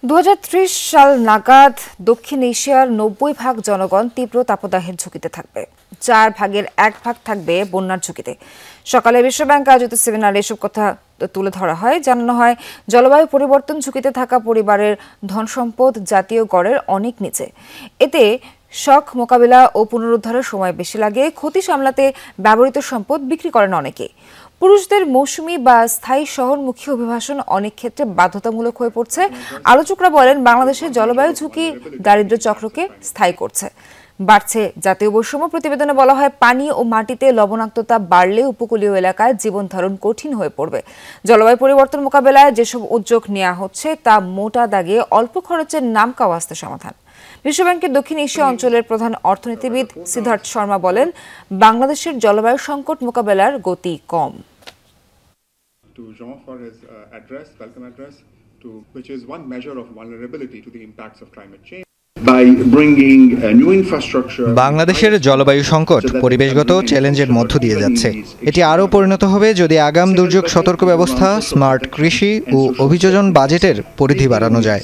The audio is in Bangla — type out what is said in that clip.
2030 সাল নাগাদ দক্ষিণ এশিয়ার 90% জনগণ তীব্র তাপদাহের ঝুঁকিতে থাকবে। 4 ভাগের 1 ভাগ থাকবে বন্যার ঝুঁকিতে। সকালে বিশ্বব্যাংক আয়োজিত সেমিনারে এসব কথা তুলে ধরা হয়। জানানো হয়, জলবায়ু পরিবর্তন ঝুঁকিতে থাকা পরিবারের ধনসম্পদ জাতীয় গড়ের অনেক নিচে। এতে শক মোকাবিলা ও পুনরুদ্ধারের সময় বেশি লাগে। ক্ষতি সামলাতে ব্যবহৃত সম্পদ বিক্রি করেন অনেকে। পুরুষদের মৌসুমী বা স্থায়ী শহরমুখী অভিবাসন অনেক ক্ষেত্রে বাধ্যতামূলক হয়ে পড়ছে। আলোচকরা বলেন, বাংলাদেশের জলবায়ু ঝুঁকি দারিদ্র্য চক্রকে স্থায়ী করছে। বাড়ছে জাতীয় বৈষম্য। প্রতিবেদনে বলা হয়, পানি ও মাটিতে লবণাক্ততা বাড়লে উপকূলীয় এলাকায় জীবন ধারণ কঠিন হয়ে পড়বে। জলবায়ু পরিবর্তন মোকাবেলায় যেসব উদ্যোগ নেওয়া হচ্ছে তা মোটা দাগে অল্প খরচের নাম কাওয়াস্তে সমাধান। বিশ্বব্যাংকের দক্ষিণ এশিয়া অঞ্চলের প্রধান অর্থনীতিবিদ সিদ্ধার্থ শর্মা বলেন, বাংলাদেশের জলবায়ু সংকট মোকাবেলার গতি কম। To Jean for his welcome address, which is one measure of vulnerability to the impacts of climate change. By bringing new infrastructure, বাংলাদেশের জলবায়ু সংকট পরিবেশগত চ্যালেঞ্জের মধ্য দিয়ে যাচ্ছে। এটি আরও পরিণত হবে যদি আগাম দুর্যোগ সতর্ক ব্যবস্থা, স্মার্ট কৃষি ও অভিযোজন বাজেটের পরিধি বাড়ানো যায়।